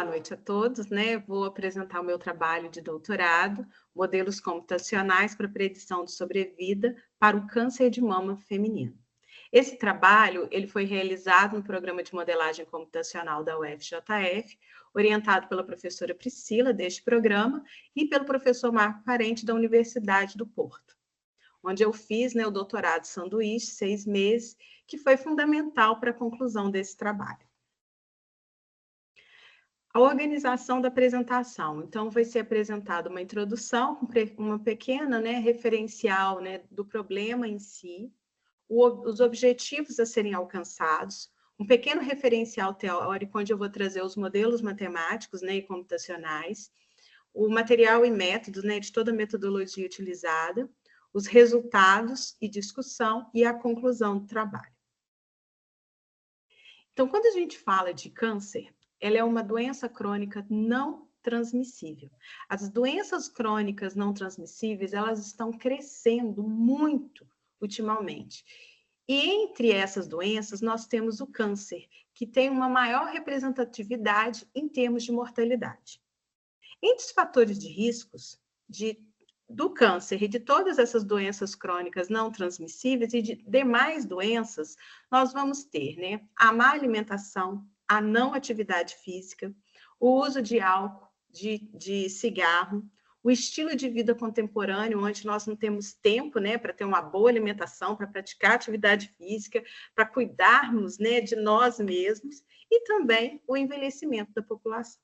boa noite a todos, né? Vou apresentar o meu trabalho de doutorado, Modelos Computacionais para Predição de Sobrevida para o Câncer de Mama Feminino. Esse trabalho ele foi realizado no Programa de Modelagem Computacional da UFJF, orientado pela professora Priscila deste programa e pelo professor Marco Parente da Universidade do Porto, onde eu fiz, né, o doutorado sanduíche, 6 meses, que foi fundamental para a conclusão desse trabalho. A organização da apresentação. Então, vai ser apresentada uma introdução, uma pequena, né, referencial, né, do problema em si, os objetivos a serem alcançados, um pequeno referencial teórico, onde eu vou trazer os modelos matemáticos, né, e computacionais, o material e métodos, né, de toda a metodologia utilizada, os resultados e discussão e a conclusão do trabalho. Então, quando a gente fala de câncer, ela é uma doença crônica não transmissível. As doenças crônicas não transmissíveis, elas estão crescendo muito ultimamente. E entre essas doenças, nós temos o câncer, que tem uma maior representatividade em termos de mortalidade. Entre os fatores de riscos do câncer e de todas essas doenças crônicas não transmissíveis e de demais doenças, nós vamos ter, né, a má alimentação, a não atividade física, o uso de álcool, de cigarro, o estilo de vida contemporâneo, onde nós não temos tempo, né, para ter uma boa alimentação, para praticar atividade física, para cuidarmos, né, de nós mesmos, e também o envelhecimento da população.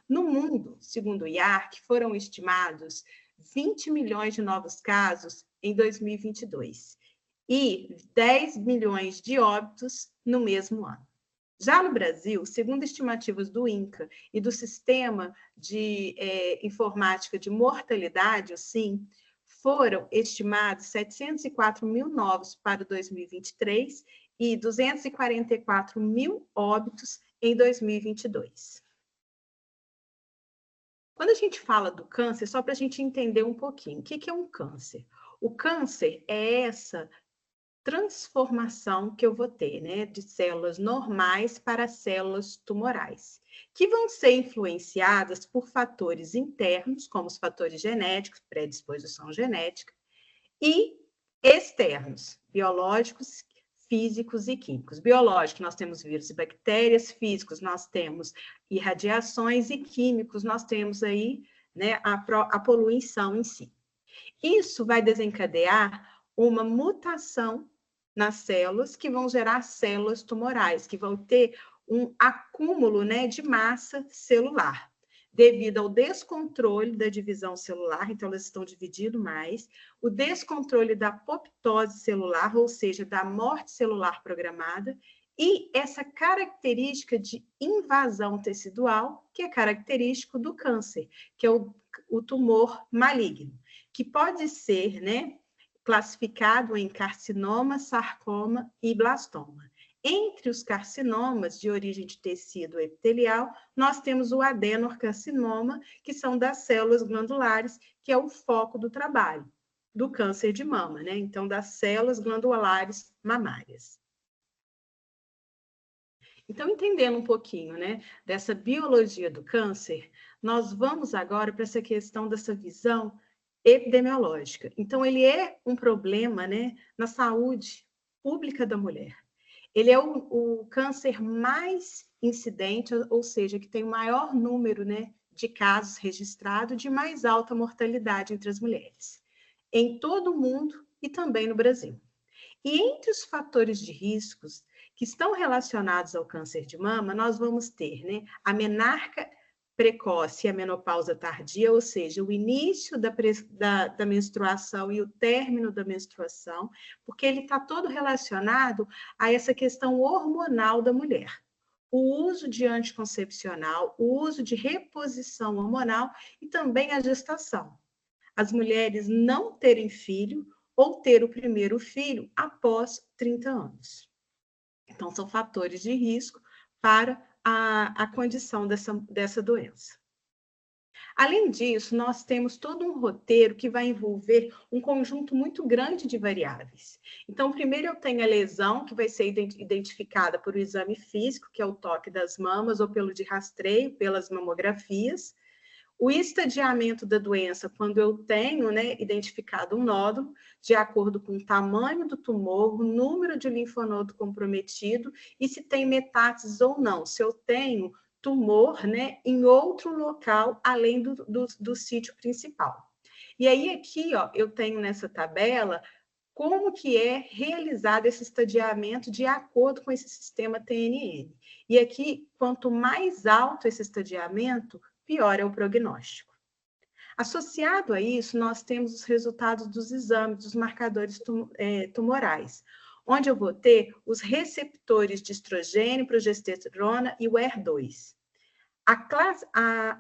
No mundo, segundo o IARC, foram estimados 20 milhões de novos casos em 2022 e 10 milhões de óbitos no mesmo ano. Já no Brasil, segundo estimativas do INCA e do Sistema de Informática de Mortalidade, o SIM, foram estimados 704 mil novos para 2023 e 244 mil óbitos em 2022. Quando a gente fala do câncer, só para a gente entender um pouquinho, o que é um câncer? O câncer é essa transformação que eu vou ter, né, de células normais para células tumorais, que vão ser influenciadas por fatores internos, como os fatores genéticos, predisposição genética, e externos, biológicos, físicos e químicos. Biológicos, nós temos vírus e bactérias, físicos, nós temos irradiações, e químicos, nós temos aí, né, a poluição em si. Isso vai desencadear uma mutação nas células, que vão gerar células tumorais, que vão ter um acúmulo, né, de massa celular, devido ao descontrole da divisão celular, então elas estão dividindo mais, o descontrole da apoptose celular, ou seja, da morte celular programada, e essa característica de invasão tecidual, que é característico do câncer, que é o tumor maligno, que pode ser, né, classificado em carcinoma, sarcoma e blastoma. Entre os carcinomas de origem de tecido epitelial, nós temos o adenocarcinoma, que são das células glandulares, que é o foco do trabalho do câncer de mama, né? Então, das células glandulares mamárias. Então, entendendo um pouquinho, né, dessa biologia do câncer, nós vamos agora para essa questão dessa visão epidemiológica. Então, ele é um problema, né, na saúde pública da mulher. Ele é o câncer mais incidente, ou seja, que tem o maior número, né, de casos registrados, de mais alta mortalidade entre as mulheres, em todo o mundo e também no Brasil. E entre os fatores de riscos que estão relacionados ao câncer de mama, nós vamos ter, né, a menarca precoce e a menopausa tardia, ou seja, o início da menstruação e o término da menstruação, porque ele está todo relacionado a essa questão hormonal da mulher. O uso de anticoncepcional, o uso de reposição hormonal e também a gestação. As mulheres não terem filho ou ter o primeiro filho após 30 anos. Então, são fatores de risco para a condição dessa doença. Além disso, nós temos todo um roteiro que vai envolver um conjunto muito grande de variáveis. Então, primeiro eu tenho a lesão, que vai ser identificada por um exame físico, que é o toque das mamas, ou pelo de rastreio, pelas mamografias. O estadiamento da doença, quando eu tenho, né, identificado um nódulo, de acordo com o tamanho do tumor, o número de linfonodo comprometido e se tem metástases ou não. Se eu tenho tumor, né, em outro local, além do sítio principal. E aí, aqui, ó, eu tenho nessa tabela como que é realizado esse estadiamento de acordo com esse sistema TNN. E aqui, quanto mais alto esse estadiamento, pior é o prognóstico. Associado a isso, nós temos os resultados dos exames, dos marcadores tumorais, onde eu vou ter os receptores de estrogênio, progesterona e o ER2.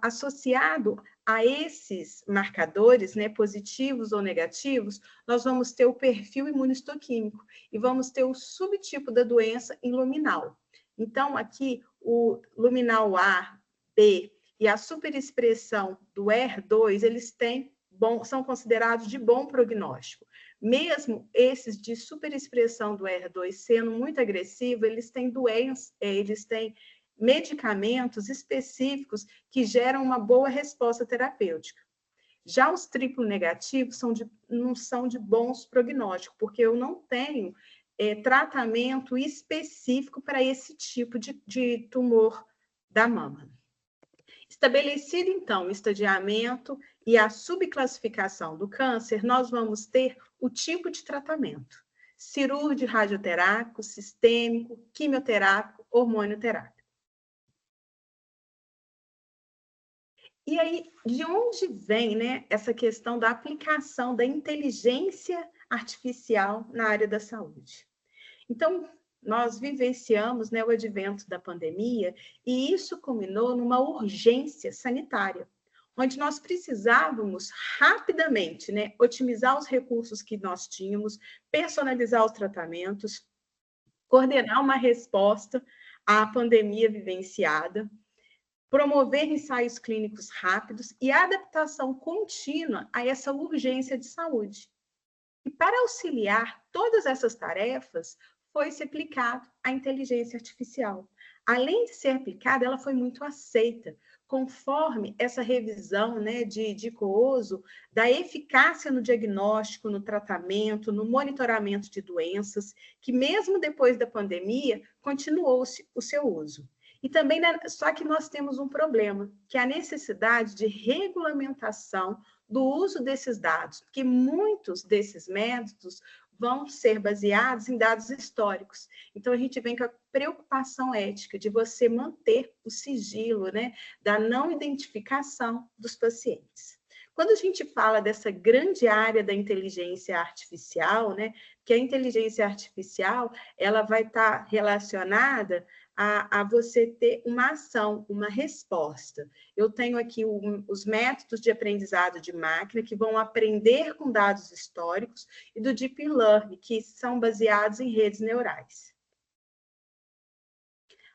Associado a esses marcadores, né, positivos ou negativos, nós vamos ter o perfil imunistoquímico e vamos ter o subtipo da doença em luminal. Então, aqui, o luminal A, B e a superexpressão do ER2, eles são considerados de bom prognóstico. Mesmo esses de superexpressão do ER2 sendo muito agressivo, eles têm medicamentos específicos que geram uma boa resposta terapêutica. Já os triplo negativos não são de bons prognósticos, porque eu não tenho tratamento específico para esse tipo de tumor da mama. Estabelecido, então, o estadiamento e a subclassificação do câncer, nós vamos ter o tipo de tratamento: cirúrgico, radioterápico, sistêmico, quimioterápico, hormonioterápico. E aí, de onde vem, né, essa questão da aplicação da inteligência artificial na área da saúde? Então, nós vivenciamos, né, o advento da pandemia e isso culminou numa urgência sanitária, onde nós precisávamos rapidamente, né, otimizar os recursos que nós tínhamos, personalizar os tratamentos, coordenar uma resposta à pandemia vivenciada, promover ensaios clínicos rápidos e adaptação contínua a essa urgência de saúde. E para auxiliar todas essas tarefas, foi-se aplicado a inteligência artificial. Além de ser aplicada, ela foi muito aceita, conforme essa revisão, né, de Cooso, da eficácia no diagnóstico, no tratamento, no monitoramento de doenças, que mesmo depois da pandemia, continuou-se o seu uso. E também, né, só que nós temos um problema, que é a necessidade de regulamentação do uso desses dados, porque muitos desses métodos vão ser baseados em dados históricos. Então, a gente vem com a preocupação ética de você manter o sigilo, né, da não identificação dos pacientes. Quando a gente fala dessa grande área da inteligência artificial, né, que a inteligência artificial ela vai estar relacionada a você ter uma ação, uma resposta. Eu tenho aqui os métodos de aprendizado de máquina, que vão aprender com dados históricos, e do Deep Learning, que são baseados em redes neurais.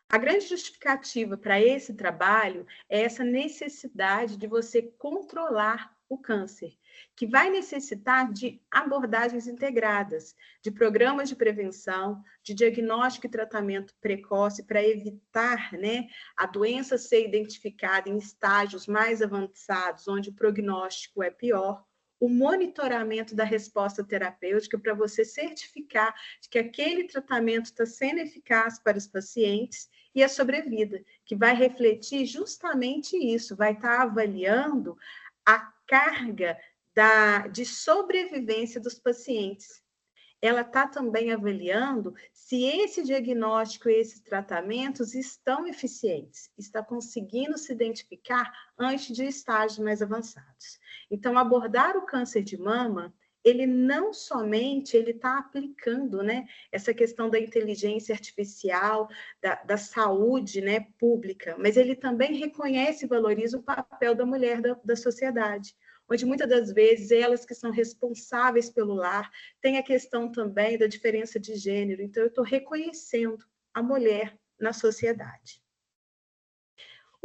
A grande justificativa para esse trabalho é essa necessidade de você controlar o câncer, que vai necessitar de abordagens integradas, de programas de prevenção, de diagnóstico e tratamento precoce para evitar, né, a doença ser identificada em estágios mais avançados, onde o prognóstico é pior, o monitoramento da resposta terapêutica para você certificar de que aquele tratamento está sendo eficaz para os pacientes, e a sobrevida, que vai refletir justamente isso, vai estar avaliando a carga de sobrevivência dos pacientes. Ela está também avaliando se esse diagnóstico e esses tratamentos estão eficientes, está conseguindo se identificar antes de estágios mais avançados. Então, abordar o câncer de mama, ele não somente ele está aplicando, né, essa questão da inteligência artificial, da saúde, né, pública, mas ele também reconhece e valoriza o papel da mulher da sociedade, onde muitas das vezes elas que são responsáveis pelo lar, tem a questão também da diferença de gênero, então eu estou reconhecendo a mulher na sociedade.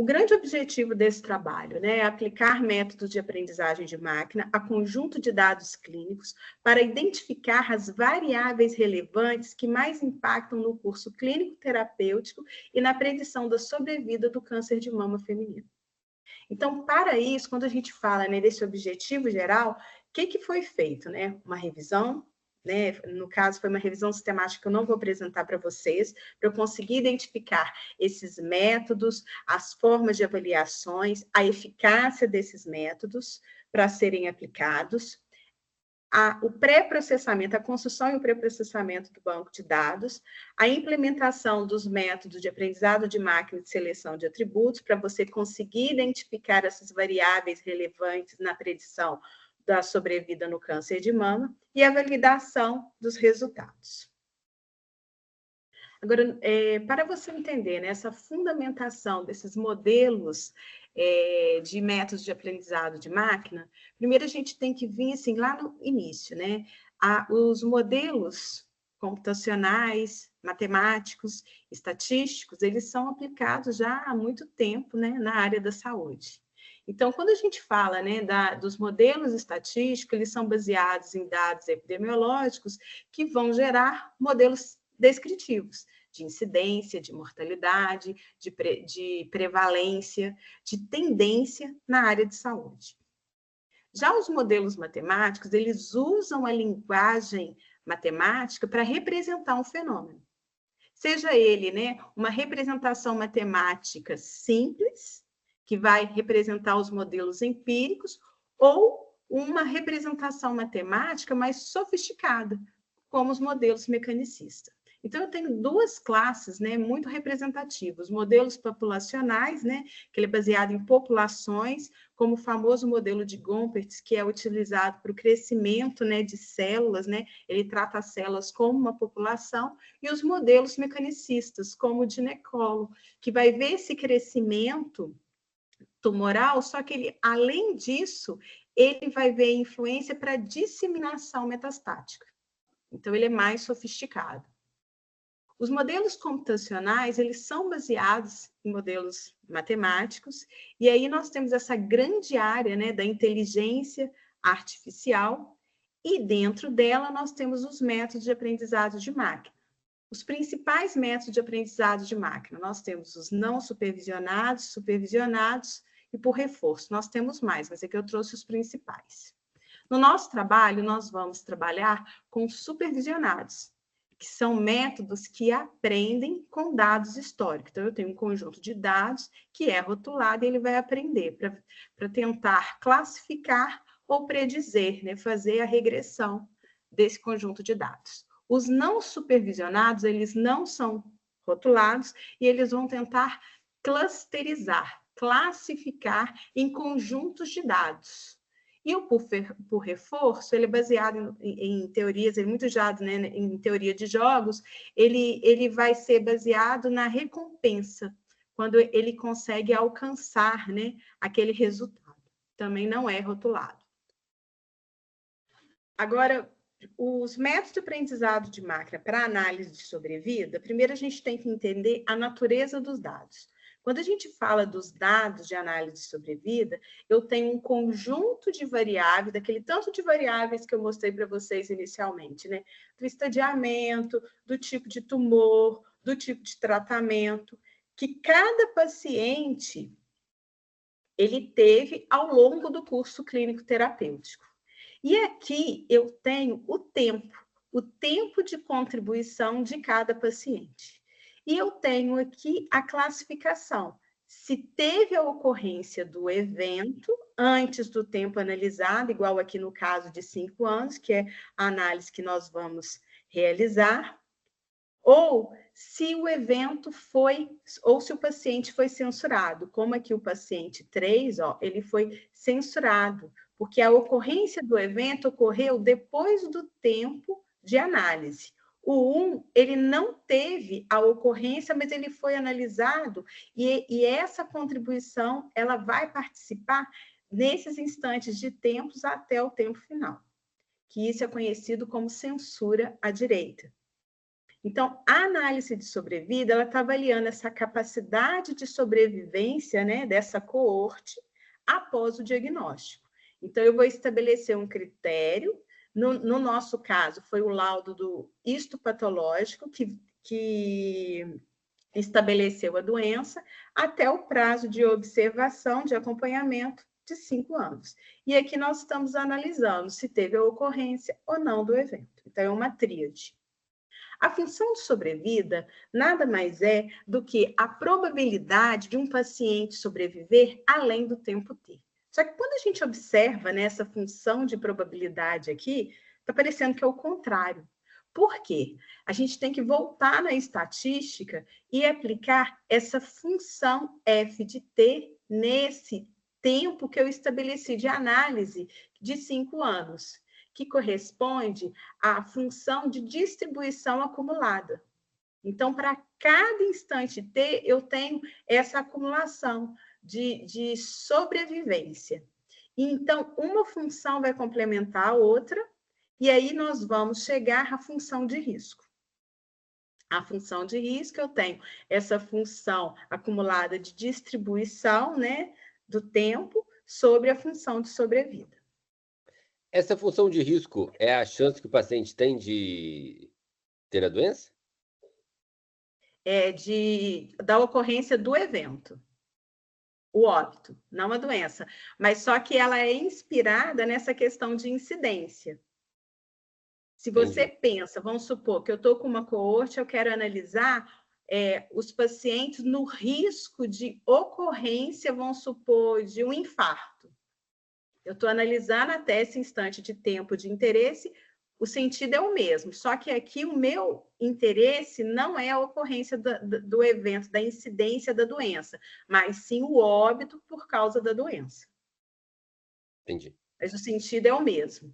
O grande objetivo desse trabalho, né, é aplicar métodos de aprendizagem de máquina a conjunto de dados clínicos para identificar as variáveis relevantes que mais impactam no curso clínico terapêutico e na predição da sobrevida do câncer de mama feminino. Então, para isso, quando a gente fala, né, desse objetivo geral, o que foi feito? Né? Uma revisão, né? No caso, foi uma revisão sistemática que eu não vou apresentar para vocês, para eu conseguir identificar esses métodos, as formas de avaliações, a eficácia desses métodos para serem aplicados, o pré-processamento, a construção e o pré-processamento do banco de dados, a implementação dos métodos de aprendizado de máquina de seleção de atributos, para você conseguir identificar essas variáveis relevantes na predição da sobrevida no câncer de mama, e a validação dos resultados. Agora, para você entender, né, essa fundamentação desses modelos de métodos de aprendizado de máquina, primeiro a gente tem que vir assim, lá no início, né? Os modelos computacionais, matemáticos, estatísticos, eles são aplicados já há muito tempo, né, na área da saúde. Então, quando a gente fala, né, dos modelos estatísticos, eles são baseados em dados epidemiológicos que vão gerar modelos descritivos de incidência, de mortalidade, de prevalência, de tendência na área de saúde. Já os modelos matemáticos, eles usam a linguagem matemática para representar um fenômeno. Seja ele, né, uma representação matemática simples, que vai representar os modelos empíricos, ou uma representação matemática mais sofisticada, como os modelos mecanicistas. Então, eu tenho duas classes, né, muito representativas. Modelos populacionais, né, que ele é baseado em populações, como o famoso modelo de Gompertz, que é utilizado para o crescimento, né, de células, né, ele trata as células como uma população, e os modelos mecanicistas, como o de Necolo, que vai ver esse crescimento tumoral, só que ele, além disso, ele vai ver influência para disseminação metastática. Então, ele é mais sofisticado. Os modelos computacionais, eles são baseados em modelos matemáticos, e aí nós temos essa grande área, né, da inteligência artificial, e dentro dela nós temos os métodos de aprendizado de máquina. Os principais métodos de aprendizado de máquina, nós temos os não supervisionados, supervisionados e por reforço. Nós temos mais, mas aqui eu trouxe os principais. No nosso trabalho, nós vamos trabalhar com supervisionados, que são métodos que aprendem com dados históricos. Então, eu tenho um conjunto de dados que é rotulado e ele vai aprender para tentar classificar ou predizer, né, fazer a regressão desse conjunto de dados. Os não supervisionados, eles não são rotulados e eles vão tentar clusterizar, classificar em conjuntos de dados. E o por reforço, ele é baseado em teorias, ele é muito usado, né, em teoria de jogos, ele vai ser baseado na recompensa, quando ele consegue alcançar, né, aquele resultado. Também não é rotulado. Agora, os métodos de aprendizado de máquina para análise de sobrevida, primeiro a gente tem que entender a natureza dos dados. Quando a gente fala dos dados de análise de sobrevida, eu tenho um conjunto de variáveis, daquele tanto de variáveis que eu mostrei para vocês inicialmente, né? Do estadiamento, do tipo de tumor, do tipo de tratamento, que cada paciente ele teve ao longo do curso clínico terapêutico. E aqui eu tenho o tempo de contribuição de cada paciente. E eu tenho aqui a classificação, se teve a ocorrência do evento antes do tempo analisado, igual aqui no caso de 5 anos, que é a análise que nós vamos realizar, ou se o evento foi, ou se o paciente foi censurado, como aqui o paciente 3, ó, ele foi censurado, porque a ocorrência do evento ocorreu depois do tempo de análise. O 1, ele não teve a ocorrência, mas ele foi analisado, e essa contribuição, ela vai participar nesses instantes de tempos até o tempo final, que isso é conhecido como censura à direita. Então, a análise de sobrevida, ela está avaliando essa capacidade de sobrevivência, né, dessa coorte após o diagnóstico. Então, eu vou estabelecer um critério, no nosso caso, foi o laudo do histopatológico que estabeleceu a doença, até o prazo de observação, de acompanhamento de 5 anos. E aqui nós estamos analisando se teve a ocorrência ou não do evento. Então, é uma tríade. A função de sobrevida nada mais é do que a probabilidade de um paciente sobreviver além do tempo T. Só que quando a gente observa, né, essa função de probabilidade aqui, está parecendo que é o contrário. Por quê? A gente tem que voltar na estatística e aplicar essa função F de T nesse tempo que eu estabeleci de análise de 5 anos, que corresponde à função de distribuição acumulada. Então, para cada instante T, eu tenho essa acumulação de sobrevivência. Então, uma função vai complementar a outra, e aí nós vamos chegar à função de risco. A função de risco, eu tenho essa função acumulada de distribuição, né, do tempo sobre a função de sobrevida. Essa função de risco é a chance que o paciente tem de ter a doença? Da ocorrência do evento. O óbito, não a doença. Mas só que ela é inspirada nessa questão de incidência. Se você pensa, vamos supor que eu estou com uma coorte, eu quero analisar os pacientes no risco de ocorrência, vamos supor, de um infarto. Eu estou analisando até esse instante de tempo de interesse, o sentido é o mesmo, só que aqui o meu interesse não é a ocorrência do evento, da incidência da doença, mas sim o óbito por causa da doença. Entendi. Mas o sentido é o mesmo.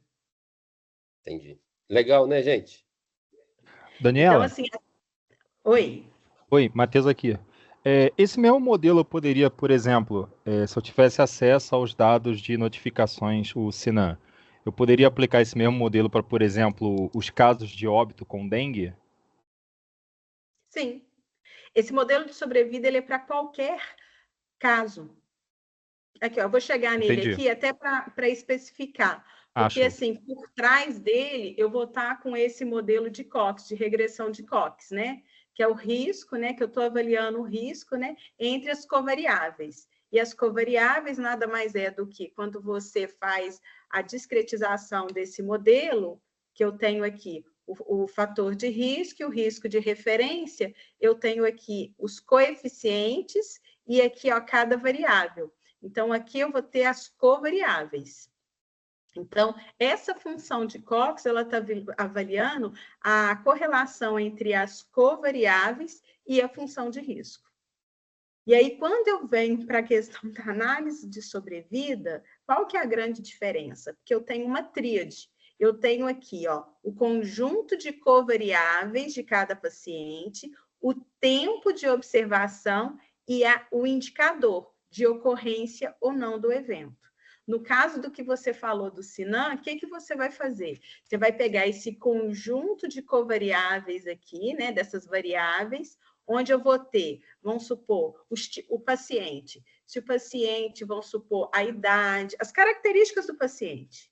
Entendi. Legal, né, gente? Daniela? Então, assim... Oi. Oi, Matheus aqui. Esse mesmo modelo eu poderia, por exemplo, se eu tivesse acesso aos dados de notificações, o Sinan, eu poderia aplicar esse mesmo modelo para, por exemplo, os casos de óbito com dengue? Sim. Esse modelo de sobrevida ele é para qualquer caso. Aqui, ó, eu vou chegar nele aqui até para especificar. Porque, assim, por trás dele, eu vou estar com esse modelo de Cox, de regressão de Cox, né? Que é o risco, né? Que eu estou avaliando o risco, né? Entre as covariáveis. E as covariáveis nada mais é do que quando você faz a discretização desse modelo, que eu tenho aqui o fator de risco e o risco de referência, eu tenho aqui os coeficientes e aqui, ó, cada variável. Então, aqui eu vou ter as covariáveis. Então, essa função de Cox, ela está avaliando a correlação entre as covariáveis e a função de risco. E aí, quando eu venho para a questão da análise de sobrevida, qual que é a grande diferença? Porque eu tenho uma tríade. Eu tenho aqui, ó, o conjunto de covariáveis de cada paciente, o tempo de observação e o indicador de ocorrência ou não do evento. No caso do que você falou do Sinan, o que você vai fazer? Você vai pegar esse conjunto de covariáveis aqui, né, dessas variáveis, onde eu vou ter, vamos supor, o paciente. Se o paciente, vamos supor, a idade, as características do paciente.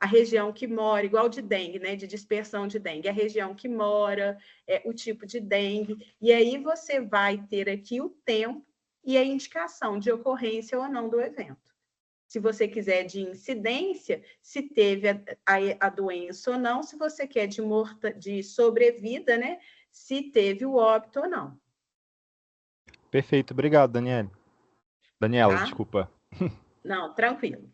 A região que mora, igual de dengue, né, de dispersão de dengue, a região que mora, o tipo de dengue, e aí você vai ter aqui o tempo e a indicação de ocorrência ou não do evento. Se você quiser de incidência, se teve a doença ou não, se você quer de sobrevida, né, se teve o óbito ou não. Perfeito, obrigado, Daniela. Daniela, Tá? desculpa. Não, tranquilo.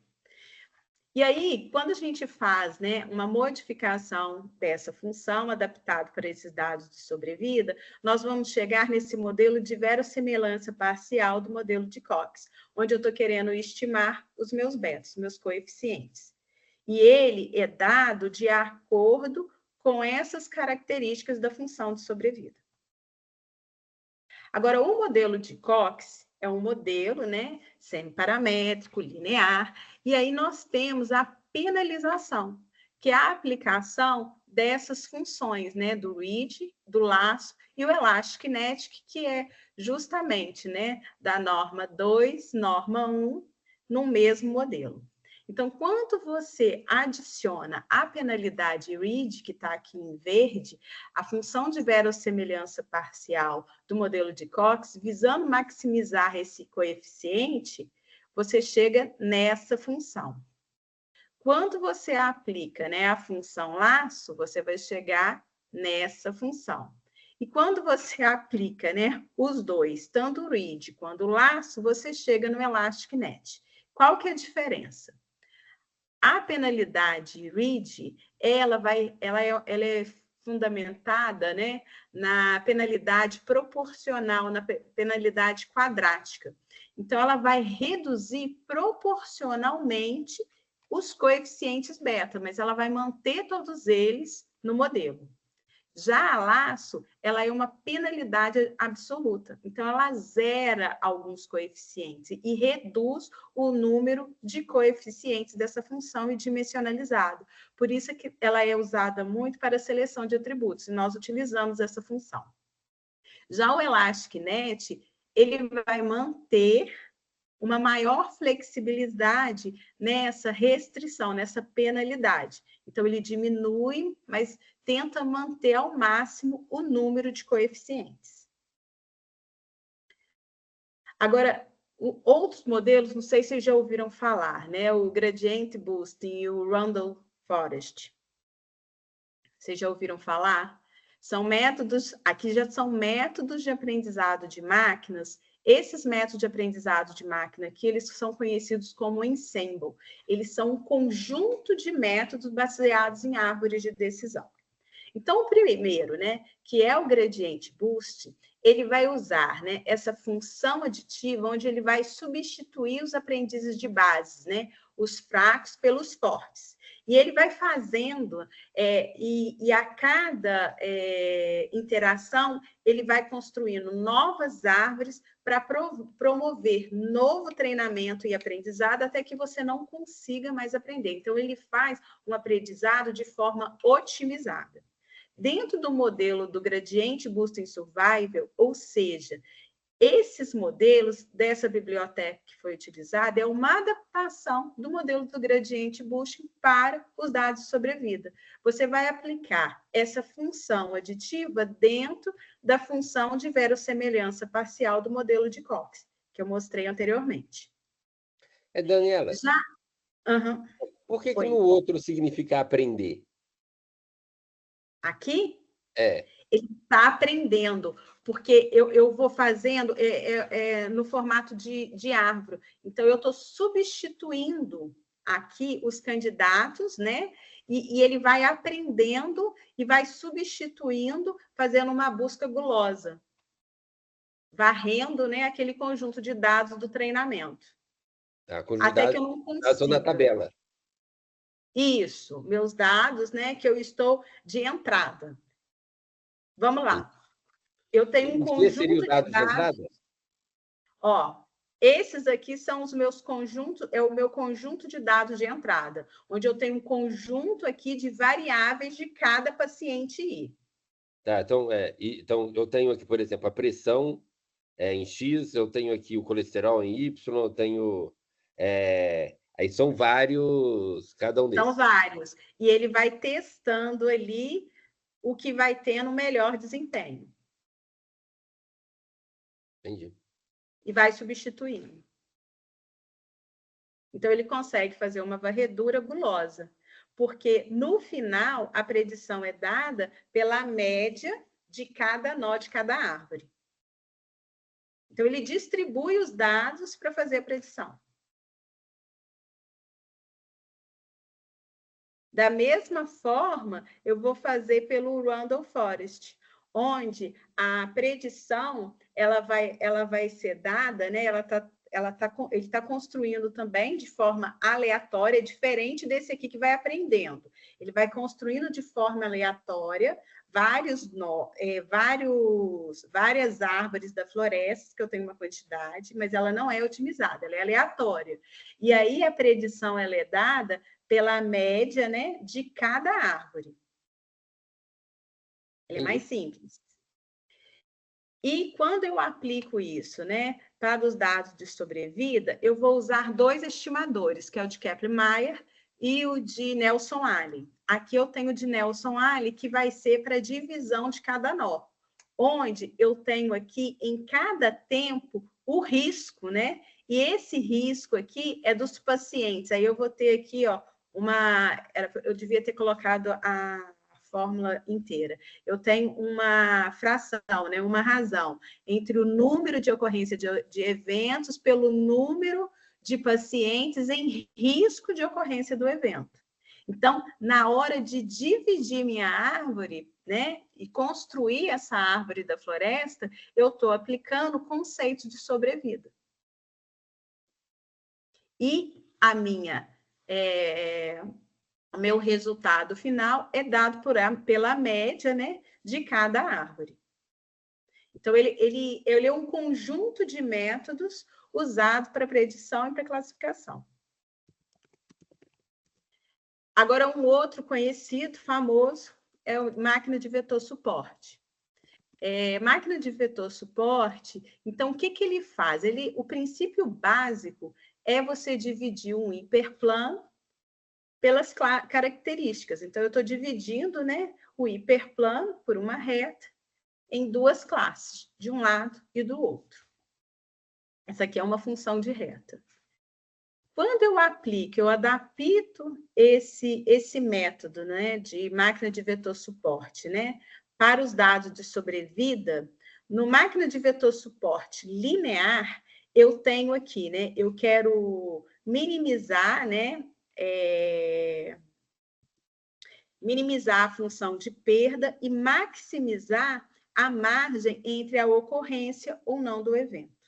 E aí, quando a gente faz, né, uma modificação dessa função adaptada para esses dados de sobrevida, nós vamos chegar nesse modelo de verossimilância parcial do modelo de Cox, onde eu estou querendo estimar os meus betas, meus coeficientes. E ele é dado de acordo com essas características da função de sobrevida. Agora, o modelo de Cox é um modelo, né, semiparamétrico, linear, e aí nós temos a penalização, que é a aplicação dessas funções, né, do read, do laço e o ElasticNet, que é justamente, né, da norma 2, norma 1, no mesmo modelo. Então, quando você adiciona a penalidade read, que está aqui em verde, a função de verossemelhança parcial do modelo de Cox, visando maximizar esse coeficiente, você chega nessa função. Quando você aplica, né, a função laço, você vai chegar nessa função. E quando você aplica, né, os dois, tanto o read quanto o laço, você chega no ElasticNet. Qual que é a diferença? A penalidade read, ela é fundamentada, né, na penalidade proporcional, na penalidade quadrática. Então, ela vai reduzir proporcionalmente os coeficientes beta, mas ela vai manter todos eles no modelo. Já a laço, ela é uma penalidade absoluta. Então, ela zera alguns coeficientes e reduz o número de coeficientes dessa função e dimensionalizado. Por isso que ela é usada muito para a seleção de atributos, e nós utilizamos essa função. Já o ElasticNet, ele vai manter uma maior flexibilidade nessa restrição, nessa penalidade. Então, ele diminui, mas tenta manter ao máximo o número de coeficientes. Agora, outros modelos, não sei se vocês já ouviram falar, né? O Gradient Boosting e o Randall Forest. Vocês já ouviram falar? São métodos, aqui já são métodos de aprendizado de máquinas. Esses métodos de aprendizado de máquina aqui, eles são conhecidos como ensemble. Eles são um conjunto de métodos baseados em árvores de decisão. Então, o primeiro, né, que é o Gradient Boost, ele vai usar, né, essa função aditiva, onde ele vai substituir os aprendizes de bases, né, os fracos pelos fortes. E ele vai fazendo, e a cada interação, ele vai construindo novas árvores para promover novo treinamento e aprendizado até que você não consiga mais aprender. Então, ele faz um aprendizado de forma otimizada. Dentro do modelo do Gradient Boosting Survival, ou seja, esses modelos dessa biblioteca que foi utilizada é uma adaptação do modelo do Gradient Boosting para os dados de sobrevida. Você vai aplicar essa função aditiva dentro da função de verossemelhança parcial do modelo de Cox, que eu mostrei anteriormente. Daniela, por que no outro significa aprender? Aqui? Ele está aprendendo, porque eu vou fazendo no formato de árvore. Então, eu estou substituindo aqui os candidatos, né? E ele vai aprendendo e vai substituindo, fazendo uma busca gulosa, varrendo, né, aquele conjunto de dados do treinamento. Até que eu não consiga. Estou na tabela. Isso, meus dados, né, que eu estou de entrada. Vamos lá. Eu tenho um conjunto de dados. Ó, esses aqui são os meus conjuntos, é o meu conjunto de dados de entrada, onde eu tenho um conjunto aqui de variáveis de cada paciente I. Tá, então eu tenho aqui, por exemplo, a pressão em X, eu tenho aqui o colesterol em Y, eu tenho... aí são vários, cada um desses. São vários. E ele vai testando ali o que vai tendo melhor desempenho. Entendi. E vai substituindo. Então, ele consegue fazer uma varredura gulosa, porque, no final, a predição é dada pela média de cada nó de cada árvore. Então, ele distribui os dados para fazer a predição. Da mesma forma, eu vou fazer pelo Randall Forest, onde a predição ela vai ser dada, né? Ele está construindo também de forma aleatória, diferente desse aqui que vai aprendendo. Ele vai construindo de forma aleatória várias árvores da floresta, que eu tenho uma quantidade, mas ela não é otimizada, ela é aleatória. E aí a predição ela é dada pela média, né, de cada árvore. Ele é mais simples. E quando eu aplico isso, né, para os dados de sobrevida, eu vou usar 2 estimadores, que é o de Kaplan-Meier e o de Nelson-Allen. Aqui eu tenho o de Nelson-Allen, que vai ser para divisão de cada nó, onde eu tenho aqui, em cada tempo, o risco, né? E esse risco aqui é dos pacientes. Aí eu vou ter aqui, ó, eu devia ter colocado a fórmula inteira. Eu tenho uma fração, né, uma razão entre o número de ocorrência de eventos pelo número de pacientes em risco de ocorrência do evento. Então, na hora de dividir minha árvore, né, e construir essa árvore da floresta, eu estou aplicando o conceito de sobrevida. E o meu resultado final é dado pela média, né, de cada árvore. Então, ele é um conjunto de métodos usado para predição e para classificação. Agora, um outro conhecido, famoso, é a máquina de vetor suporte. Máquina de vetor suporte, então, o que ele faz? O princípio básico é você dividir um hiperplano pelas características. Então, eu estou dividindo, né, o hiperplano por uma reta em 2 classes, de um lado e do outro. Essa aqui é uma função de reta. Quando eu adapto esse método, né, de máquina de vetor suporte, né, para os dados de sobrevida, no máquina de vetor suporte linear, eu tenho aqui, né, eu quero minimizar, né, minimizar a função de perda e maximizar a margem entre a ocorrência ou não do evento.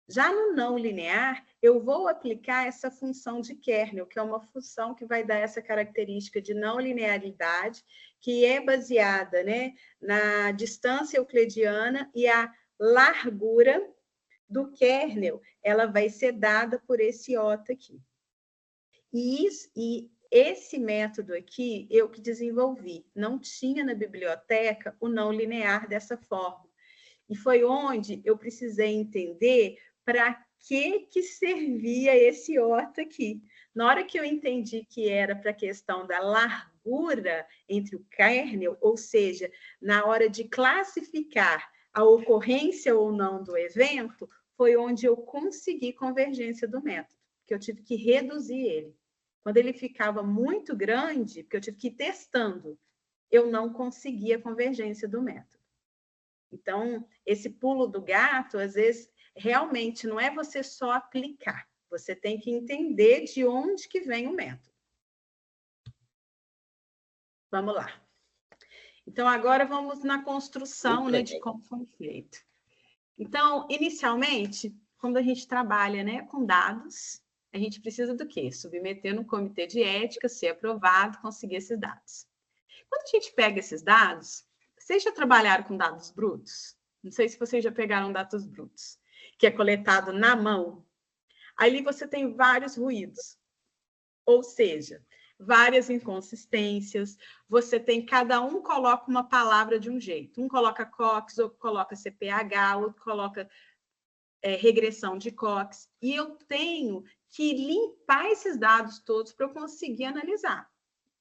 Já no não linear, eu vou aplicar essa função de kernel, que é uma função que vai dar essa característica de não linearidade, que é baseada, né, na distância euclidiana, e a largura do kernel, ela vai ser dada por esse iota aqui. E esse método aqui, eu que desenvolvi. Não tinha na biblioteca o não linear dessa forma. E foi onde eu precisei entender para que servia esse iota aqui. Na hora que eu entendi que era para a questão da largura entre o kernel, ou seja, na hora de classificar a ocorrência ou não do evento, foi onde eu consegui convergência do método, que eu tive que reduzir ele. Quando ele ficava muito grande, porque eu tive que ir testando, eu não conseguia a convergência do método. Então, esse pulo do gato, às vezes, realmente não é você só aplicar. Você tem que entender de onde que vem o método. Vamos lá. Então, agora vamos na construção, né, de como foi feito. Então, inicialmente, quando a gente trabalha, né, com dados, a gente precisa do quê? Submeter no comitê de ética, ser aprovado, conseguir esses dados. Quando a gente pega esses dados, vocês já trabalharam com dados brutos? Não sei se vocês já pegaram dados brutos, que é coletado na mão. Ali você tem vários ruídos, ou seja, várias inconsistências. Você tem, cada um coloca uma palavra de um jeito. Um coloca Cox, outro coloca CPH, outro coloca regressão de Cox. E eu tenho que limpar esses dados todos para eu conseguir analisar.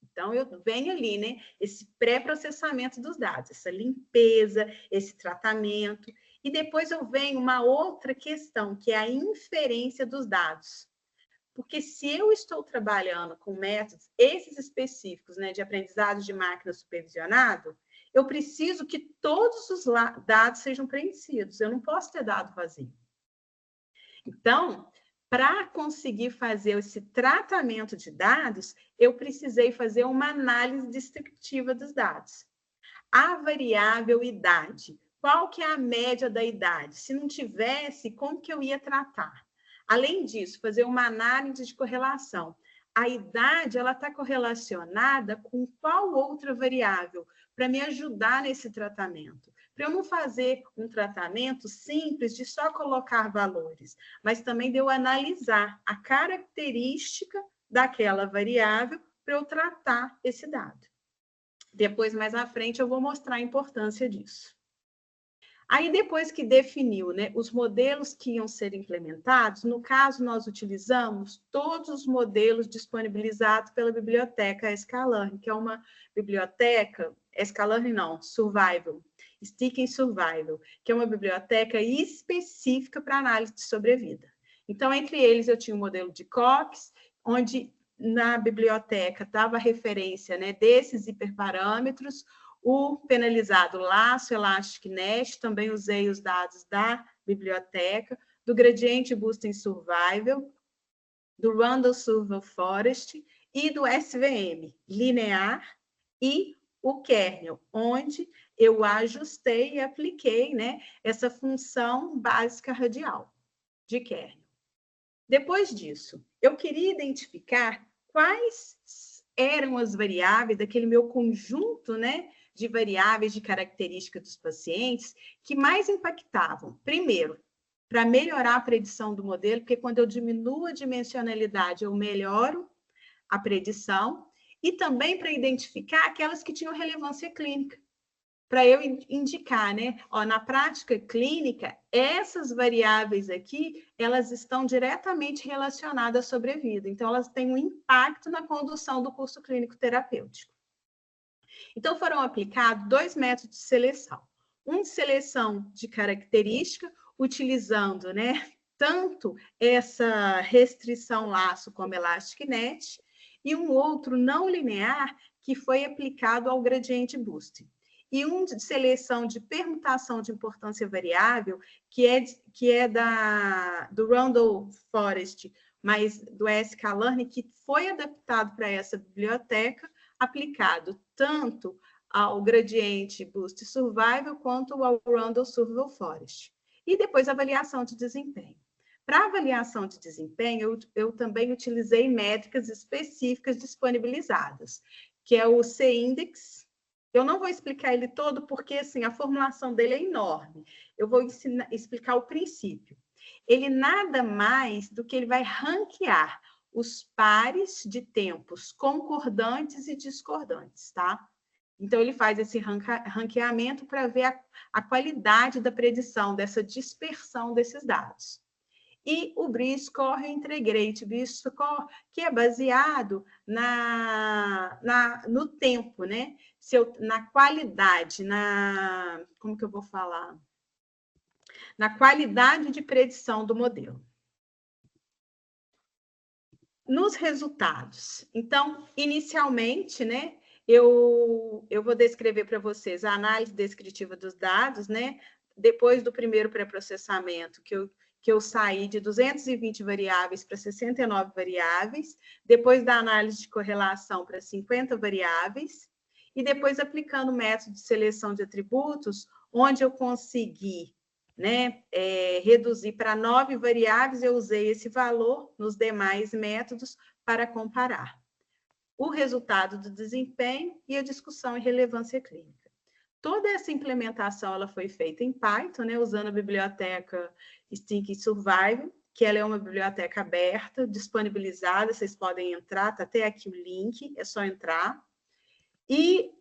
Então, eu venho ali, né, esse pré-processamento dos dados, essa limpeza, esse tratamento. E depois eu venho uma outra questão, que é a inferência dos dados. Porque se eu estou trabalhando com métodos, esses específicos, né, de aprendizado de máquina supervisionado, eu preciso que todos os dados sejam preenchidos. Eu não posso ter dado vazio. Então, para conseguir fazer esse tratamento de dados, eu precisei fazer uma análise descritiva dos dados. A variável idade, qual que é a média da idade? Se não tivesse, como que eu ia tratar? Além disso, fazer uma análise de correlação. A idade, ela está correlacionada com qual outra variável para me ajudar nesse tratamento? Para eu não fazer um tratamento simples de só colocar valores, mas também de eu analisar a característica daquela variável para eu tratar esse dado. Depois, mais à frente, eu vou mostrar a importância disso. Aí, depois que definiu, né, os modelos que iam ser implementados, no caso, nós utilizamos todos os modelos disponibilizados pela biblioteca sklearn, que é uma biblioteca, sklearn não, Survival, Stick and Survival, que é uma biblioteca específica para análise de sobrevida. Então, entre eles, eu tinha o modelo de Cox, onde na biblioteca dava referência, né, desses hiperparâmetros, o penalizado laço, Elastic Nest, também usei os dados da biblioteca, do Gradient Boosting Survival, do Randall Survival Forest e do SVM, linear, e o kernel, onde eu ajustei e apliquei, né, essa função básica radial de kernel. Depois disso, eu queria identificar quais eram as variáveis daquele meu conjunto, né, de variáveis de característica dos pacientes que mais impactavam. Primeiro, para melhorar a predição do modelo, porque quando eu diminuo a dimensionalidade, eu melhoro a predição, e também para identificar aquelas que tinham relevância clínica, para eu indicar, né? Ó, na prática clínica, essas variáveis aqui, elas estão diretamente relacionadas à sobrevida, então elas têm um impacto na condução do curso clínico terapêutico. Então, foram aplicados 2 métodos de seleção. Um de seleção de característica, utilizando, né, tanto essa restrição laço como Elastic Net, e um outro não linear, que foi aplicado ao Gradient Boosting. E um de seleção de permutação de importância variável, que é do Randall Forest, mas do sklearn, que foi adaptado para essa biblioteca, aplicado tanto ao Gradient Boost Survival quanto ao Randall Survival Forest. E depois avaliação de desempenho. Para avaliação de desempenho, eu também utilizei métricas específicas disponibilizadas, que é o C-Index. Eu não vou explicar ele todo, porque assim, a formulação dele é enorme. Eu vou explicar o princípio. Ele nada mais do que ele vai ranquear os pares de tempos concordantes e discordantes, tá? Então, ele faz esse ranqueamento para ver a qualidade da predição, dessa dispersão desses dados. E o B-Score e o Integrate B-Score, que é baseado no tempo, né? Na qualidade, como que eu vou falar? Na qualidade de predição do modelo. Nos resultados. Então, inicialmente, né, eu vou descrever para vocês a análise descritiva dos dados, né? Depois do primeiro pré-processamento, que eu saí de 220 variáveis para 69 variáveis, depois da análise de correlação para 50 variáveis, e depois aplicando o método de seleção de atributos, onde eu consegui, né, reduzir para 9 variáveis, eu usei esse valor nos demais métodos para comparar o resultado do desempenho e a discussão em relevância clínica. Toda essa implementação ela foi feita em Python, né, usando a biblioteca Stick Survival, que ela é uma biblioteca aberta, disponibilizada, vocês podem entrar, tá até aqui o link, é só entrar. E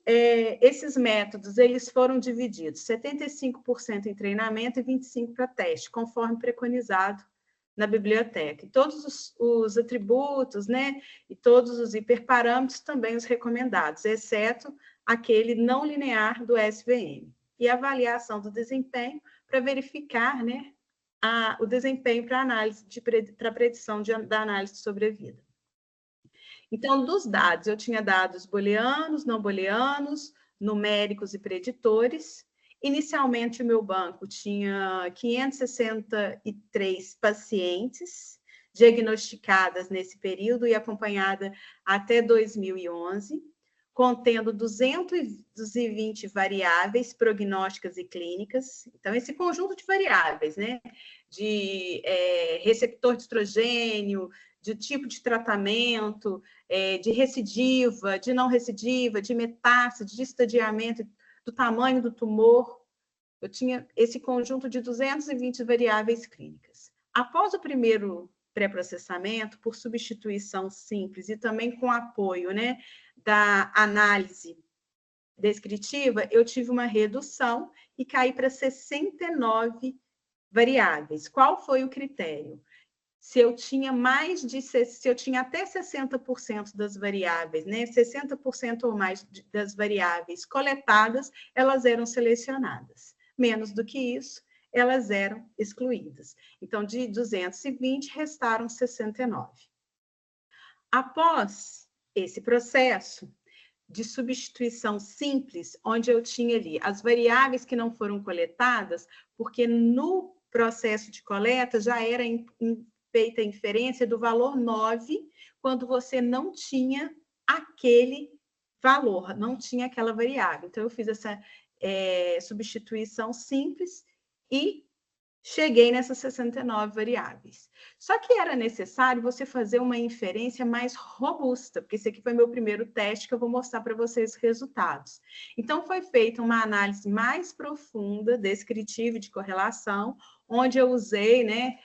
esses métodos, eles foram divididos, 75% em treinamento e 25% para teste, conforme preconizado na biblioteca. E todos os atributos, né, e todos os hiperparâmetros também os recomendados, exceto aquele não linear do SVM. E a avaliação do desempenho para verificar, né, o desempenho para análise para predição da análise de sobrevida. Então, dos dados, eu tinha dados booleanos, não booleanos, numéricos e preditores. Inicialmente, o meu banco tinha 563 pacientes diagnosticadas nesse período e acompanhada até 2011, contendo 220 variáveis prognósticas e clínicas. Então, esse conjunto de variáveis, né? De receptor de estrogênio, de tipo de tratamento, de recidiva, de não recidiva, de metástase, de estadiamento, do tamanho do tumor. Eu tinha esse conjunto de 220 variáveis clínicas. Após o primeiro pré-processamento, por substituição simples e também com apoio, né, da análise descritiva, eu tive uma redução e caí para 69 variáveis. Qual foi o critério? Se eu tinha se eu tinha até 60% das variáveis, né, 60% ou mais das variáveis coletadas, elas eram selecionadas. Menos do que isso, elas eram excluídas. Então, de 220, restaram 69. Após esse processo de substituição simples, onde eu tinha ali as variáveis que não foram coletadas, porque no processo de coleta já era feita a inferência do valor 9, quando você não tinha aquele valor, não tinha aquela variável. Então, eu fiz essa substituição simples e cheguei nessas 69 variáveis. Só que era necessário você fazer uma inferência mais robusta, porque esse aqui foi meu primeiro teste que eu vou mostrar para vocês os resultados. Então, foi feita uma análise mais profunda, descritiva de correlação, onde eu usei, né,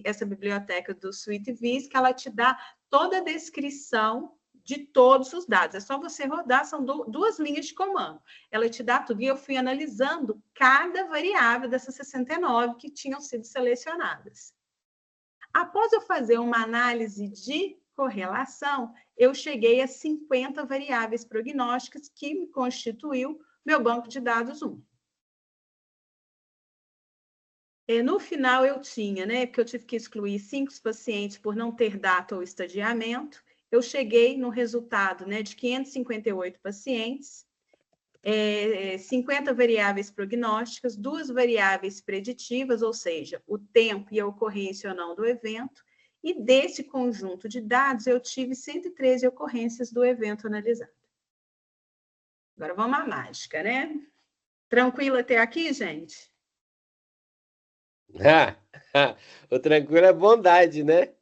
essa biblioteca do SuiteVis, que ela te dá toda a descrição de todos os dados. É só você rodar, são duas linhas de comando. Ela te dá tudo. E eu fui analisando cada variável dessas 69 que tinham sido selecionadas. Após eu fazer uma análise de correlação, eu cheguei a 50 variáveis prognósticas que me constituiu meu banco de dados 1. No final, eu tinha, né? Porque eu tive que excluir 5 pacientes por não ter data ou estadiamento. Eu cheguei no resultado, né, de 558 pacientes, 50 variáveis prognósticas, 2 variáveis preditivas, ou seja, o tempo e a ocorrência ou não do evento, e desse conjunto de dados eu tive 113 ocorrências do evento analisado. Agora vamos à mágica, né? Tranquilo até aqui, gente? O tranquilo é bondade, né?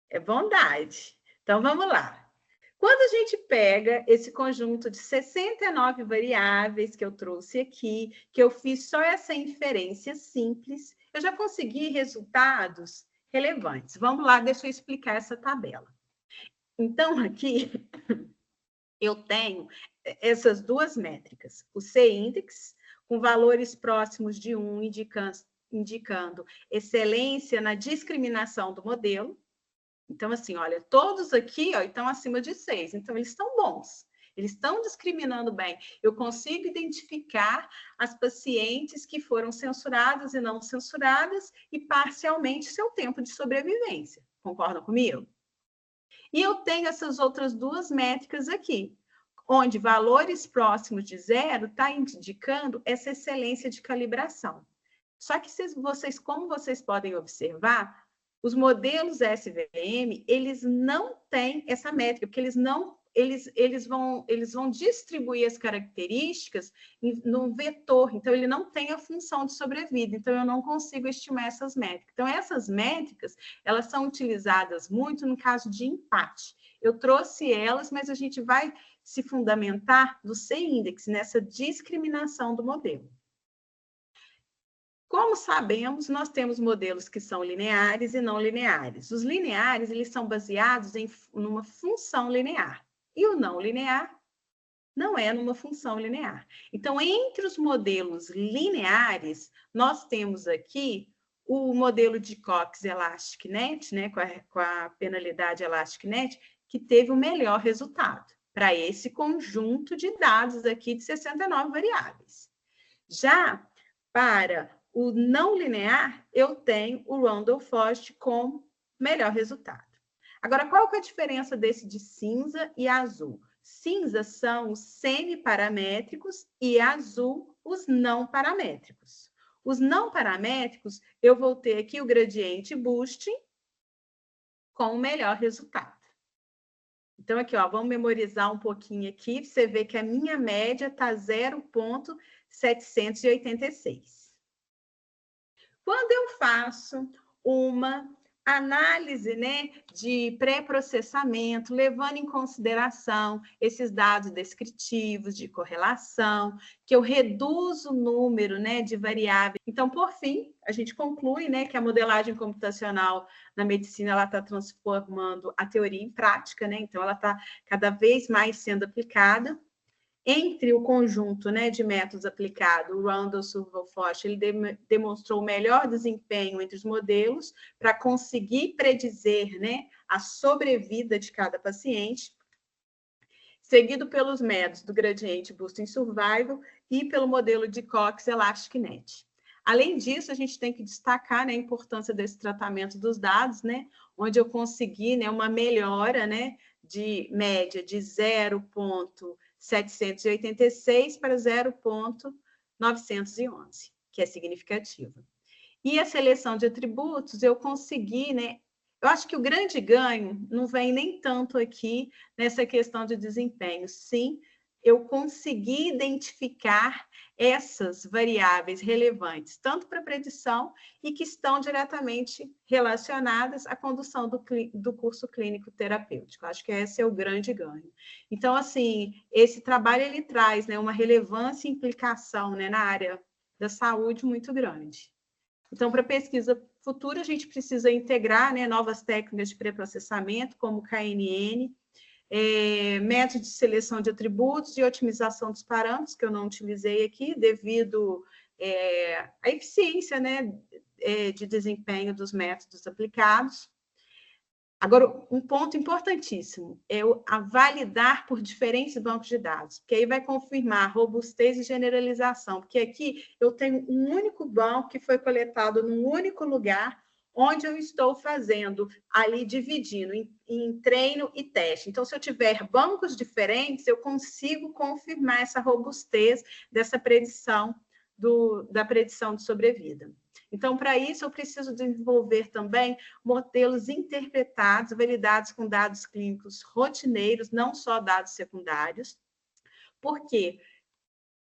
É bondade. Então, vamos lá. Quando a gente pega esse conjunto de 69 variáveis que eu trouxe aqui, que eu fiz só essa inferência simples, eu já consegui resultados relevantes. Vamos lá, deixa eu explicar essa tabela. Então, aqui, eu tenho essas duas métricas. O C-Index, com valores próximos de 1, indicando excelência na discriminação do modelo. Então, assim, olha, todos aqui estão acima de 6, então eles estão bons, eles estão discriminando bem. Eu consigo identificar as pacientes que foram censuradas e não censuradas e parcialmente seu tempo de sobrevivência. Concordam comigo? E eu tenho essas outras duas métricas aqui, onde valores próximos de 0 está indicando essa excelência de calibração. Só que como vocês podem observar, os modelos SVM, eles não têm essa métrica, porque eles vão distribuir as características no vetor, então ele não tem a função de sobrevida, então eu não consigo estimar essas métricas. Então essas métricas, elas são utilizadas muito no caso de empate. Eu trouxe elas, mas a gente vai se fundamentar do C-Index, nessa discriminação do modelo. Como sabemos, nós temos modelos que são lineares e não lineares. Os lineares, eles são baseados numa função linear. E o não linear não é numa função linear. Então, entre os modelos lineares, nós temos aqui o modelo de Cox ElasticNet, né, com a penalidade ElasticNet, que teve o melhor resultado para esse conjunto de dados aqui de 69 variáveis. Já para o não linear, eu tenho o Randall-Frost como melhor resultado. Agora, qual que é a diferença desse de cinza e azul? Cinza são os semiparamétricos e azul os não paramétricos. Os não paramétricos, eu vou ter aqui o gradiente boosting com o melhor resultado. Então, aqui, ó, vamos memorizar um pouquinho aqui, para você ver que a minha média está 0,786. Quando eu faço uma análise, né, de pré-processamento, levando em consideração esses dados descritivos de correlação, que eu reduzo o número, né, de variáveis. Então, por fim, a gente conclui, né, que a modelagem computacional na medicina ela está transformando a teoria em prática, né? Então, ela está cada vez mais sendo aplicada. Entre o conjunto, né, de métodos aplicados, o Randall Survival-Foch, ele demonstrou o melhor desempenho entre os modelos para conseguir predizer, né, a sobrevida de cada paciente, seguido pelos métodos do gradiente Boosting Survival e pelo modelo de Cox Elastic-Net. Além disso, a gente tem que destacar, né, a importância desse tratamento dos dados, né, onde eu consegui, né, uma melhora, né, de média de 0,786 para 0,911, que é significativa. E a seleção de atributos, eu consegui, né? Eu acho que o grande ganho não vem nem tanto aqui nessa questão de desempenho. Sim, eu consegui identificar essas variáveis relevantes, tanto para a predição e que estão diretamente relacionadas à condução do curso clínico terapêutico. Acho que esse é o grande ganho. Então, assim, esse trabalho ele traz, né, uma relevância e implicação, né, na área da saúde muito grande. Então, para pesquisa futura, a gente precisa integrar, né, novas técnicas de pré-processamento, como o KNN, método de seleção de atributos e otimização dos parâmetros, que eu não utilizei aqui, devido à eficiência, né, de desempenho dos métodos aplicados. Agora, um ponto importantíssimo é a validar por diferentes bancos de dados, porque aí vai confirmar robustez e generalização, porque aqui eu tenho um único banco que foi coletado num único lugar, onde eu estou fazendo ali, dividindo em treino e teste. Então, se eu tiver bancos diferentes, eu consigo confirmar essa robustez dessa predição, da predição de sobrevida. Então, para isso, eu preciso desenvolver também modelos interpretados, validados com dados clínicos rotineiros, não só dados secundários, porque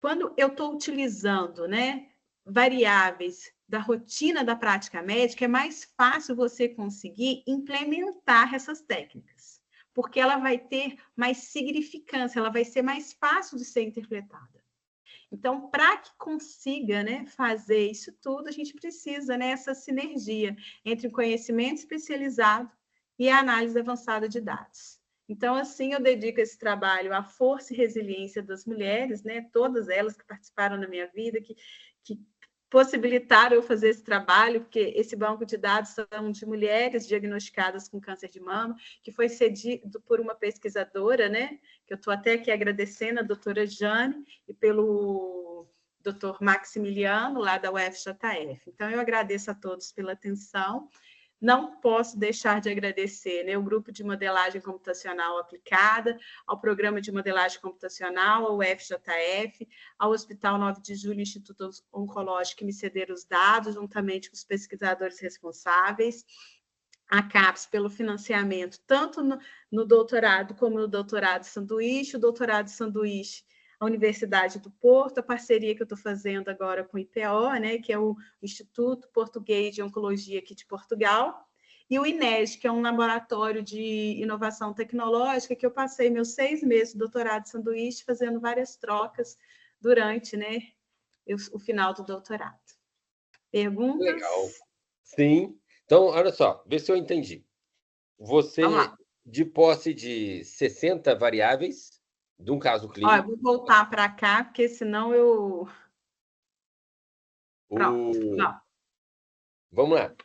quando eu estou utilizando, né, variáveis da rotina da prática médica, é mais fácil você conseguir implementar essas técnicas, porque ela vai ter mais significância, ela vai ser mais fácil de ser interpretada. Então, para que consiga, né, fazer isso tudo, a gente precisa, né, essa sinergia entre o conhecimento especializado e a análise avançada de dados. Então, assim, eu dedico esse trabalho à força e resiliência das mulheres, né, todas elas que participaram da minha vida, que possibilitaram eu fazer esse trabalho, porque esse banco de dados são de mulheres diagnosticadas com câncer de mama, que foi cedido por uma pesquisadora, né, que eu estou até aqui agradecendo, a doutora Jane, e pelo doutor Maximiliano, lá da UFJF. Então, eu agradeço a todos pela atenção. Não posso deixar de agradecer, né, o grupo de modelagem computacional aplicada, ao programa de modelagem computacional, ao UFJF, ao Hospital 9 de Julho, Instituto Oncológico, que me cederam os dados, juntamente com os pesquisadores responsáveis, a CAPES pelo financiamento, tanto no doutorado como no doutorado sanduíche, o doutorado sanduíche, a Universidade do Porto, a parceria que eu estou fazendo agora com o IPO, né, que é o Instituto Português de Oncologia aqui de Portugal, e o INEG, que é um laboratório de inovação tecnológica, que eu passei meus 6 meses de doutorado sanduíche fazendo várias trocas durante, né, o final do doutorado. Perguntas? Legal. Sim. Então, olha só, vê se eu entendi. Você, de posse de 60 variáveis, de um caso clínico. Ó, eu vou voltar para cá, porque senão eu. Pronto. Vamos lá.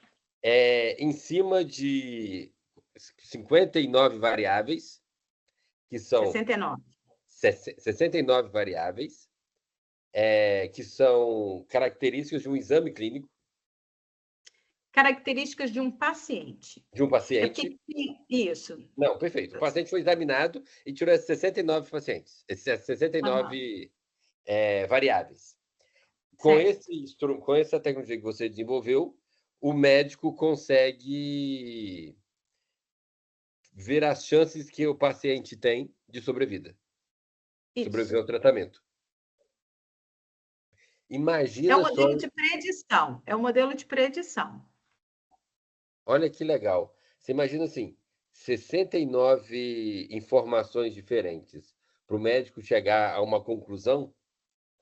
Em cima de 59 variáveis, que são 69 variáveis, que são características de um exame clínico. Características de um paciente. De um paciente. Isso. Não, perfeito. O paciente foi examinado e tirou esses 69 pacientes, esses 69 variáveis. Com essa tecnologia que você desenvolveu, o médico consegue ver as chances que o paciente tem de sobrevida. Isso. Sobreviver ao tratamento. Imagina é um modelo de predição. É um modelo de predição. Olha que legal. Você imagina assim, 69 informações diferentes para o médico chegar a uma conclusão,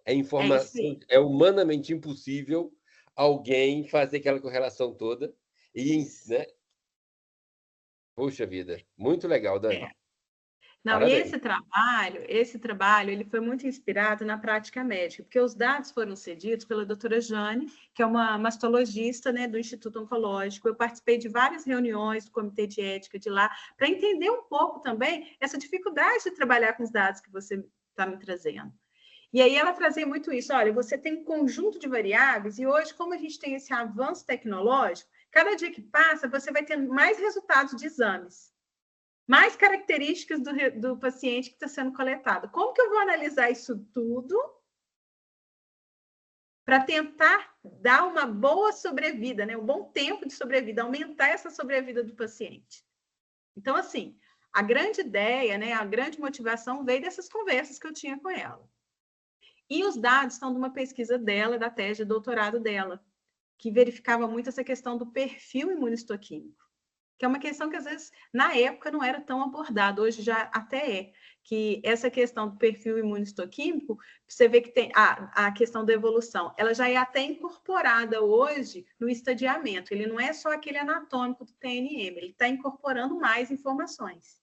É isso aí. é humanamente impossível alguém fazer aquela correlação toda e, Isso. né? Poxa vida, muito legal, Dani. É. Não, e Parabéns. esse trabalho, ele foi muito inspirado na prática médica, porque os dados foram cedidos pela doutora Jane, que é uma mastologista, né, do Instituto Oncológico. Eu participei de várias reuniões do Comitê de Ética de lá, para entender um pouco também essa dificuldade de trabalhar com os dados que você está me trazendo. E aí ela trazia muito isso, olha, você tem um conjunto de variáveis, e hoje, como a gente tem esse avanço tecnológico, cada dia que passa, você vai tendo mais resultados de exames, mais características do paciente que está sendo coletado. Como que eu vou analisar isso tudo para tentar dar uma boa sobrevida, né? Um bom tempo de sobrevida, aumentar essa sobrevida do paciente? Então, assim, a grande ideia, né, a grande motivação veio dessas conversas que eu tinha com ela. E os dados estão de uma pesquisa dela, da tese de doutorado dela, que verificava muito essa questão do perfil imunistoquímico, que é uma questão que, às vezes, na época não era tão abordada, hoje já até é, que essa questão do perfil imunistoquímico, você vê que tem a questão da evolução, ela já é até incorporada hoje no estadiamento, ele não é só aquele anatômico do TNM, ele está incorporando mais informações.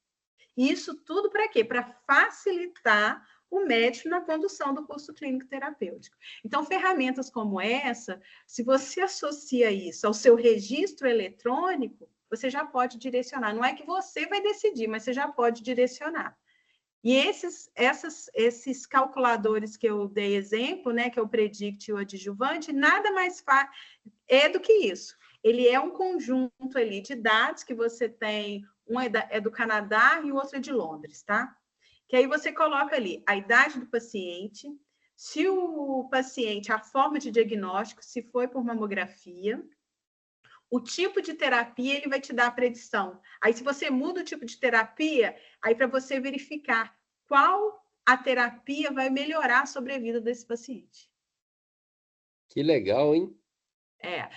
E isso tudo para quê? Para facilitar o médico na condução do curso clínico terapêutico. Então, ferramentas como essa, se você associa isso ao seu registro eletrônico, você já pode direcionar. Não é que você vai decidir, mas você já pode direcionar. E esses calculadores que eu dei exemplo, né, que é o Predict e o adjuvante, nada mais é do que isso. Ele é um conjunto ali de dados que você tem, um é do Canadá e o outro é de Londres, tá? Que aí você coloca ali a idade do paciente, se o paciente, a forma de diagnóstico, se foi por mamografia, o tipo de terapia, ele vai te dar a predição. Aí, se você muda o tipo de terapia, aí para você verificar qual a terapia vai melhorar a sobrevida desse paciente. Que legal, hein?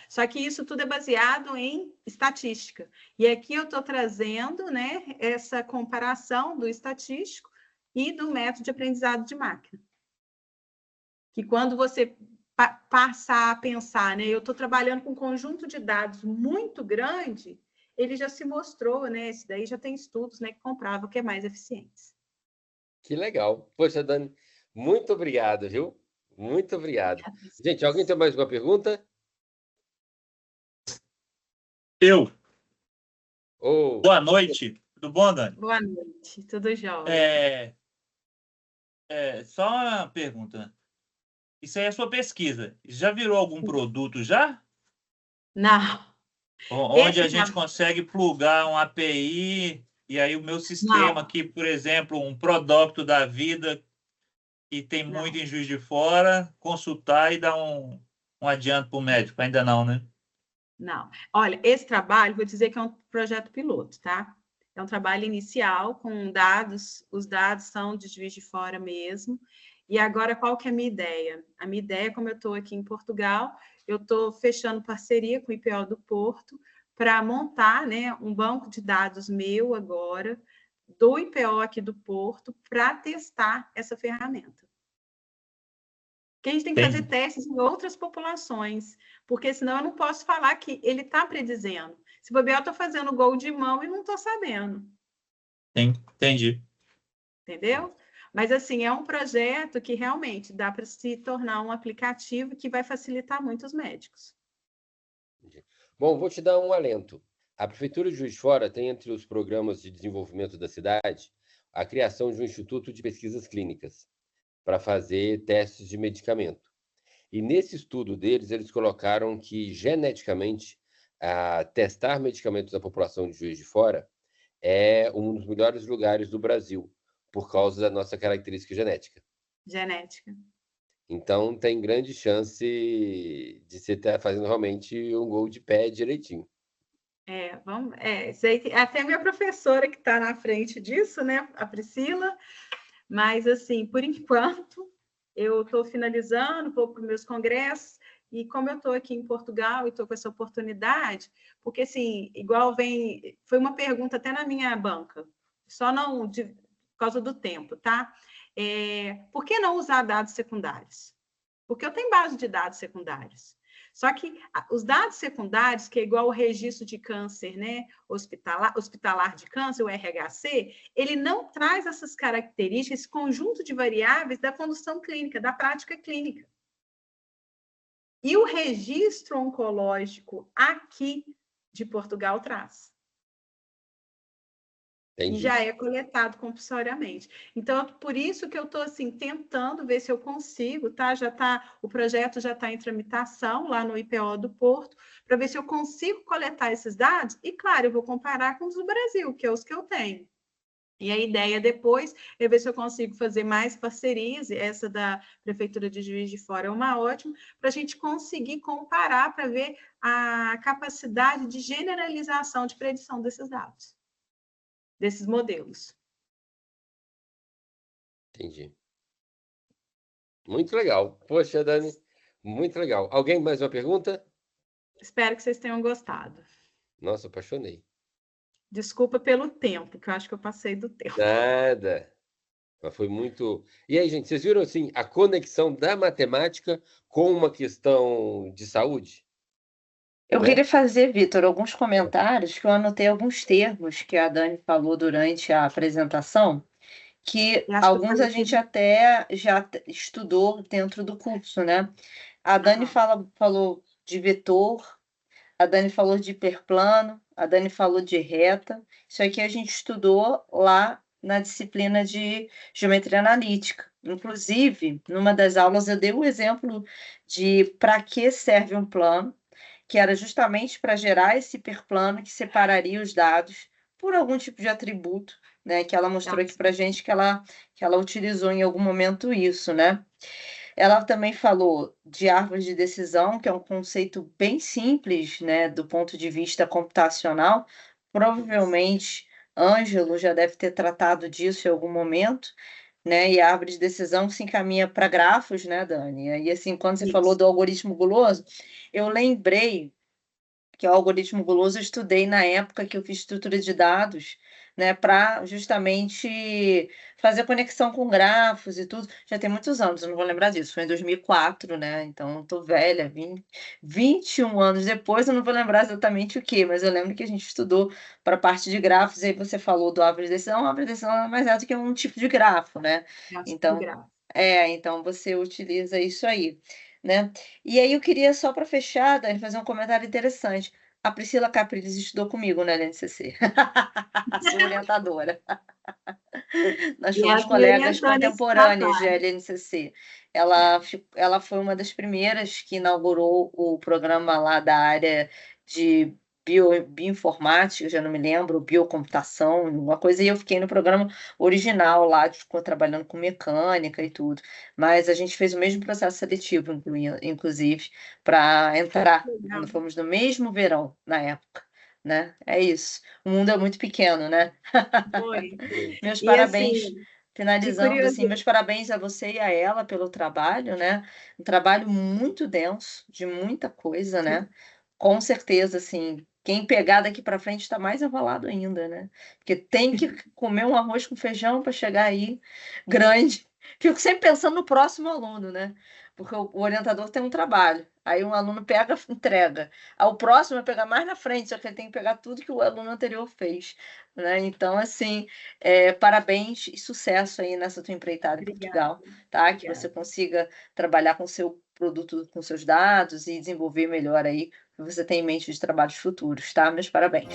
Só que isso tudo é baseado em estatística. E aqui eu estou trazendo, né, essa comparação do estatístico e do método de aprendizado de máquina. Que quando você passar a pensar, né, eu estou trabalhando com um conjunto de dados muito grande, ele já se mostrou, né, esse daí já tem estudos, né, que comprovam que é mais eficiente. Que legal. Poxa, Dani, muito obrigado, viu? Muito obrigado. Gente, alguém tem mais uma pergunta? Eu. Oh. Boa noite. Tudo bom, Dani? Boa noite. Tudo jóia. Só uma pergunta. Isso aí é a sua pesquisa. Já virou algum produto já? Não. Onde a gente consegue plugar um API e aí o meu sistema aqui, por exemplo, um Prodocto da vida que tem muito em Juiz de Fora, consultar e dar um adianto para o médico. Ainda não, né? Não. Olha, esse trabalho, vou dizer que é um projeto piloto, tá? É um trabalho inicial com dados, os dados são de Juiz de Fora mesmo. E agora, qual que é a minha ideia? A minha ideia, como eu estou aqui em Portugal, eu estou fechando parceria com o IPO do Porto para montar, né, um banco de dados meu agora, do IPO aqui do Porto, para testar essa ferramenta. Porque a gente tem que fazer testes em outras populações, porque senão eu não posso falar que ele está predizendo. Se bobear, eu estou fazendo gol de mão e não estou sabendo. Entendi. Entendeu? Mas, assim, é um projeto que realmente dá para se tornar um aplicativo que vai facilitar muito os médicos. Bom, vou te dar um alento. A Prefeitura de Juiz de Fora tem entre os programas de desenvolvimento da cidade a criação de um Instituto de Pesquisas Clínicas para fazer testes de medicamento. E nesse estudo deles, eles colocaram que, geneticamente, testar medicamentos da população de Juiz de Fora é um dos melhores lugares do Brasil, por causa da nossa característica genética. Genética. Então, tem grande chance de você estar fazendo realmente um gol de pé direitinho. Até minha professora que está na frente disso, né, a Priscila, mas, assim, por enquanto, eu estou finalizando, vou para os meus congressos, E como eu estou aqui em Portugal e estou com essa oportunidade, porque assim, igual foi uma pergunta até na minha banca, só não por causa do tempo, tá? Por que não usar dados secundários? Porque eu tenho base de dados secundários. Só que os dados secundários, que é igual o registro de câncer, né, hospitalar de câncer, o RHC, ele não traz essas características, esse conjunto de variáveis da condução clínica, da prática clínica. E o registro oncológico aqui de Portugal traz. Entendi. E já é coletado compulsoriamente. Então, por isso que eu estou assim, tentando ver se eu consigo, tá? O projeto já está em tramitação lá no IPO do Porto, para ver se eu consigo coletar esses dados. E, claro, eu vou comparar com os do Brasil, que é os que eu tenho. E a ideia depois é ver se eu consigo fazer mais parcerias, essa da Prefeitura de Juiz de Fora é uma ótima, para a gente conseguir comparar, para ver a capacidade de generalização de predição desses dados, desses modelos. Entendi. Muito legal. Poxa, Dani, muito legal. Alguém mais uma pergunta? Espero que vocês tenham gostado. Nossa, apaixonei. Desculpa pelo tempo, que eu acho que eu passei do tempo. Nada. Mas foi muito. E aí, gente, vocês viram assim a conexão da matemática com uma questão de saúde? Eu Né? queria fazer, Vitor, alguns comentários, que eu anotei alguns termos que a Dani falou durante a apresentação, que alguns a gente até já estudou dentro do curso, né? A Dani falou de vetor, a Dani falou de hiperplano, a Dani falou de reta. Isso aqui a gente estudou lá na disciplina de geometria analítica. Inclusive, numa das aulas eu dei o exemplo de para que serve um plano, que era justamente para gerar esse hiperplano que separaria os dados por algum tipo de atributo, né? Que ela mostrou aqui para a gente que ela utilizou em algum momento isso, né? Ela também falou de árvores de decisão, que é um conceito bem simples, né, do ponto de vista computacional. Provavelmente, Ângelo já deve ter tratado disso em algum momento, né? E a árvore de decisão se encaminha para grafos, né, Dani? E assim, quando você falou do algoritmo guloso, eu lembrei que o algoritmo guloso eu estudei na época que eu fiz estrutura de dados, né, para justamente fazer conexão com grafos e tudo. Já tem muitos anos, eu não vou lembrar disso, foi em 2004, né, então eu tô velha, 21 anos depois, eu não vou lembrar exatamente o que, mas eu lembro que a gente estudou para a parte de grafos, e aí você falou do árvore de decisão, a árvore de decisão é mais do que um tipo de grafo, né, então, então você utiliza isso aí, né? E aí eu queria, só para fechar, Dani, fazer um comentário interessante. A Priscila Capriles estudou comigo na LNCC, sua orientadora. Nós fomos colegas contemporâneas de LNCC. Ela foi uma das primeiras que inaugurou o programa lá da área de bioinformática, já não me lembro, biocomputação, uma coisa, e eu fiquei no programa original lá, ficou trabalhando com mecânica e tudo, mas a gente fez o mesmo processo seletivo, inclusive, para entrar, fomos no mesmo verão, na época, né? É isso, o mundo é muito pequeno, né? Foi. Meus parabéns, assim, finalizando, assim, meus parabéns a você e a ela pelo trabalho, né? Um trabalho muito denso, de muita coisa, né? Com certeza, assim, quem pegar daqui para frente está mais enrolado ainda, né? Porque tem que comer um arroz com feijão para chegar aí grande. Fico sempre pensando no próximo aluno, né? Porque o orientador tem um trabalho. Aí um aluno pega, entrega. Aí o próximo vai pegar mais na frente, só que ele tem que pegar tudo que o aluno anterior fez, né? Então, assim, parabéns e sucesso aí nessa tua empreitada em Portugal, tá? Obrigada. Que você consiga trabalhar com o seu produto, com seus dados e desenvolver melhor aí o que você tem em mente de trabalhos futuros, tá? Meus parabéns.